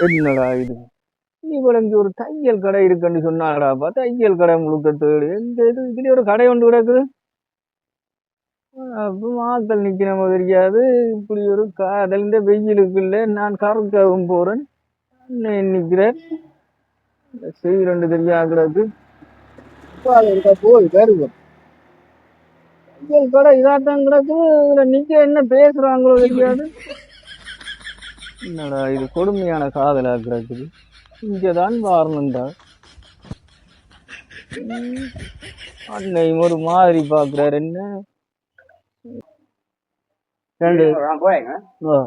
என்னடா இது இவளுக்கு ஒரு தையல் கடை இருக்குன்னு சொன்னாங்கடாப்பா. தையல் கடை முழுக்க தேடு எங்க இது இதுல ஒரு கடை ஒன்று கிடக்குது. அப்போ ஆட்கள் நிக்கிற மாதிரி தெரியாது. இப்படி ஒரு காதல் இந்த வெயிலுக்குள்ள நான் கறக்கவும் போறேன். அண்ணன் நிக்கிறேன் செய்யறேன்னு தெரியாதுக்கு போய் வருவோம். தையல் கடை இதாட்டம் கிடக்கு. இதுல நிக்க என்ன பேசுறாங்களோ தெரியாது. என்னடா இது கொடுமையான காதலா கிடக்குது. இங்கதான் வாரணும்டா. அன்னையும் ஒரு மாதிரி பாக்குறாரு. என்ன ரெண்டு ஓ,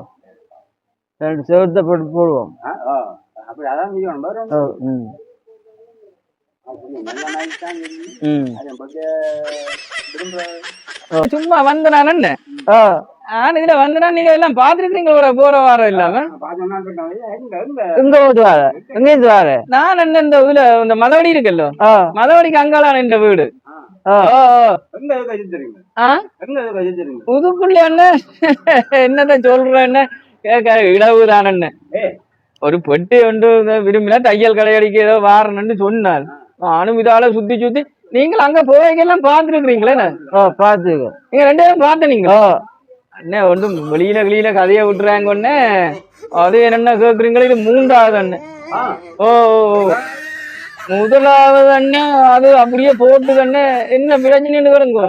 ரெண்டு செவத்தை போட்டு போடுவோம். சும்மா வந்து நான் என்ன இதுல வந்து நீங்க எல்லாம் பாத்துருக்கீங்க போற வாரம் இல்லாம எங்க போட்டு வார எங்க இருந்து வார நான் என்ன இந்த இதுல இந்த மதவடி இருக்குல்ல மதவடிக்கு அங்காளான இந்த வீடு புதுக்குள்ள என்ன என்னத சொல்ற என்ன கேட்க இடவுதான் என்ன ஒரு பெட்டி ஒன்று விரும்பினா தையல் கடையடிக்க ஏதோ வாரணும்னு சொன்னார். அனுமதியால சுத்தி சுத்தி நீங்களும் அங்க போய்க்கெல்லாம் பாத்துருக்கீங்களே. பாத்துக்க நீங்க ரெண்டு பேரும் பாத்தனீங்களோ அண்ணே ஒன்றும் வெளியில வெளியில கதையை விட்டுறாங்க ஒண்ணு அது என்னென்ன கேக்குறீங்களோ இது மூன்றாவது அண்ணன். ஓ முதலாவது அண்ணன் அது அப்படியே போட்டுக்கண்ணே என்ன பிரச்சனைன்னு வருங்க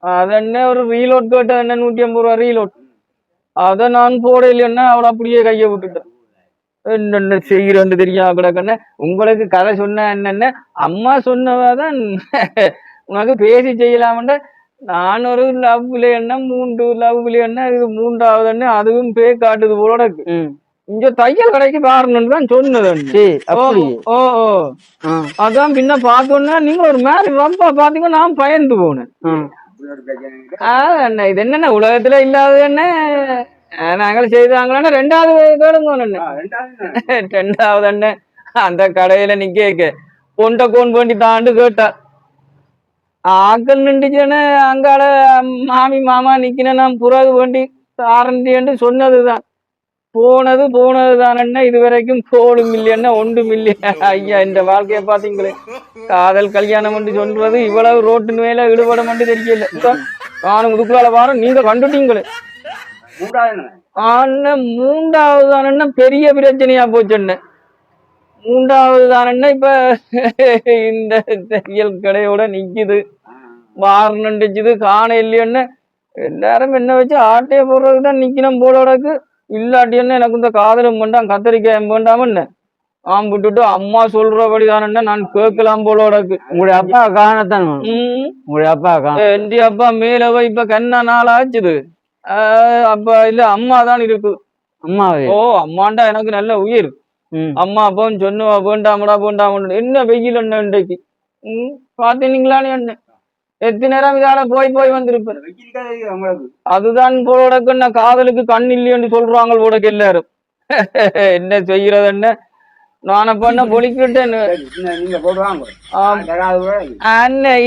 அதண்ணே ஒரு ரீலோட் கேட்டது என்ன 150 ரூபா ரீலோட் அதை நான் போட இல்லைன்னா அவளை அப்படியே கையை விட்டுட்டேன். என்னென்ன செய்யறன்னு தெரியா கிடக்கண்ணே. உங்களுக்கு கதை சொன்ன என்னென்ன அம்மா சொன்னவாதான் உனக்கு பேசி செய்யலாமன்ற. நான் ஒரு லவ்ல என்ன 3 லவ்ல என்ன இது மூன்றாவது என்ன அதுவும் பே காட்டுது போல இங்க தையல் கடைக்கு பாருன்னு தான் சொன்னது. ஓ அதான் பின்ன பார்த்தோன்னா நீங்க ஒரு மாதிரி ரொம்ப பாத்தீங்க நான் பயந்து போனேன். என்ன இது என்னென்ன உலகத்துல இல்லாத என்ன நாங்கள் செய்தாங்களா ரெண்டாவது கேளுங்க. ரெண்டாவது என்ன அந்த கடையில நிக்க பொண்டை கோன் வேண்டி தாண்டு கேட்டா ஆக்கள் நின்றுச்சுன்னு அங்கால மாமி மாமா நிக்கின நான் புறகு வேண்டி தாரண்டி சொன்னதுதான் போனதுதான் என்ன இது வரைக்கும் கோடும் இல்லைன்னா ஒன்றும் இல்லையா. ஐயா இந்த வாழ்க்கைய பாத்தீங்களே காதல் கல்யாணம் என்று சொல்றது இவ்வளவு ரோட்டு மேல ஈடுபட மட்டும் தெரியல. நானும் முதுக்குலால வாரம் நீங்க கண்டுட்டீங்களே. மூன்றாவது தானே பெரிய பிரச்சனையா போச்சுன்னு மூன்றாவது தானே இப்ப இந்த தையல் கடையோட நிக்குது வாரணுச்சுது காண இல்லையோன்னு எல்லாரும் என்ன வச்சு ஆட்டைய போடுறதுதான் நிக்கணும் போலோடக்கு. இல்லாட்டி என்ன எனக்கு இந்த காதலும் வேண்டாம் கத்தரிக்காயும் வேண்டாமன்னு ஆம் விட்டுட்டு அம்மா சொல்றபடி தானே நான் கேட்கலாம் போலோடக்கு. உங்களுடைய அப்பா காணத்தான் உங்களுடைய அப்பா என் அப்பா மேலவ இப்ப கண்ணா நாள் ஆச்சுது. அப்ப இல்ல அம்மா தான் இருக்கு. அம்மா ஓ அம்மாண்டா எனக்கு நல்ல உயிர். அம்மா அப்பாவும் சொன்னுவா வேண்டாமடா வேண்டாம என்ன வெயில் என்ன இன்றைக்கு பாத்தீங்களான்னு என்ன எத்தனை நேரம் இதால போய் வந்திருப்பேன். அதுதான் போலோடக்கு காதலுக்கு கண் இல்லையன்னு சொல்றாங்க போலக்கு எல்லாரும். என்ன செய்யறது என்ன நான பண்ண பொழிக்கிட்டேன்.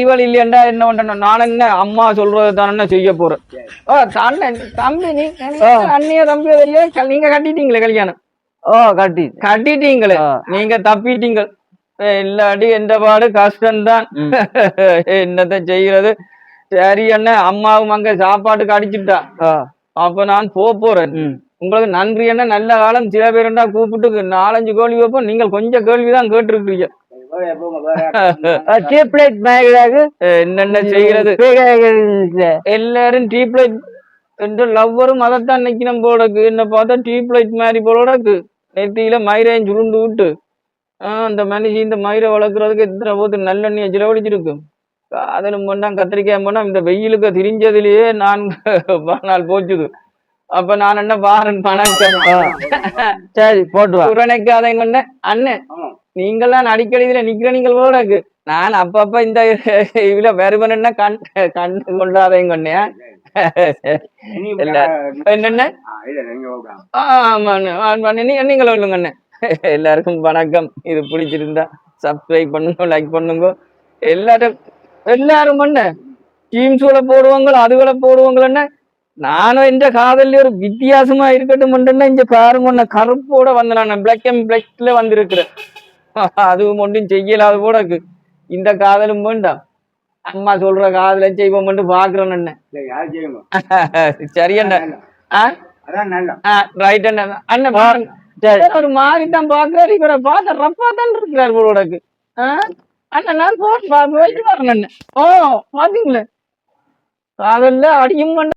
இவள் இல்லையண்டா என்ன பண்ற நான் என்ன அம்மா சொல்றது தானே செய்ய போறேன். தம்பி நீ அண்ணிய தம்பி நீங்க கட்டிட்டீங்களே கல்யாணம். கட்டிட்டீங்களே நீங்க தப்பிட்டீங்க. இல்லாட்டி எந்த பாடு கஷ்டம்தான். என்னத்த செய்யறது. சரி என்ன அம்மாவும் அங்க சாப்பாட்டுக்கு அடிச்சுட்டா. அப்ப நான் போறேன். உங்களுக்கு நன்றி என்ன நல்ல காலம் சில பேருண்டா கூப்பிட்டு 4-5 கேள்வி வைப்போம். நீங்கள் கொஞ்சம் கேள்விதான் கேட்டிருக்கீங்க. என்னென்ன செய்யறது எல்லாரும் டீப்லைட் என்ற லவ்வரும் அதைத்தான் நிக்கணும் போலக்கு. என்ன பார்த்தா டீப்லைட் மாதிரி போலக்கு நெத்தியில மயிரையும் சுருண்டு விட்டு அந்த மனுஷி இந்த மயிரை வளர்க்கறதுக்கு எத்தனை போது நல்லெண்ணியை செலவழிச்சிருக்கு. காதலும் பண்ணான் கத்திரிக்காய் பண்ணா இந்த வெயிலுக்கு திரிஞ்சதுலயே நான் நாள் போச்சுது. அப்ப நான் என்ன பாரன் பணம் சரி போட்டு உரணைக்காதங்க கொண்ட அண்ணன் நீங்கள்லாம் அடிக்கடி இதுல நிக்கிற நீங்கள் போல இருக்கு. நான் அப்பப்ப இந்த இதுல வருவன் கண்டு கொண்டாதையும் கொண்டேன். என்னென்ன நீங்கள் சொல்லுங்க. எல்லாருக்கும் வணக்கம். இது பிடிச்சிருந்தா சப்ஸ்கிரைப் பண்ணுங்க லைக் பண்ணுங்க. எல்லாரும் பண்ண டீம்ஸ்களை போடுவாங்க அதுகளை போடுவாங்க. என்ன நானும் இந்த காதல்ல ஒரு வித்தியாசமா இருக்கட்டும் இந்த பாருங்க ஒன்ன கருப்போட வந்து நான் பிளாக் அண்ட் பிளாக்ல வந்திருக்கிறேன். அதுவும் ஒன்றும் செய்யலாத போல இருக்கு. இந்த காதலும் வேண்டாம். அம்மா சொல்ற காதல செய்வோம் பாக்குறேன் என்ன. சரி அண்ணா. ரைட் அண்ணா. அண்ணன் ஒரு மாதிரி தான் பாக்குறாரு. இவரை பார்த்த ரப்பா தான் இருக்கிறார் போல இருக்கு. அண்ணன் நான் போயிட்டு வரேன். ஓ பாத்தீங்களே காதல்ல அடியும்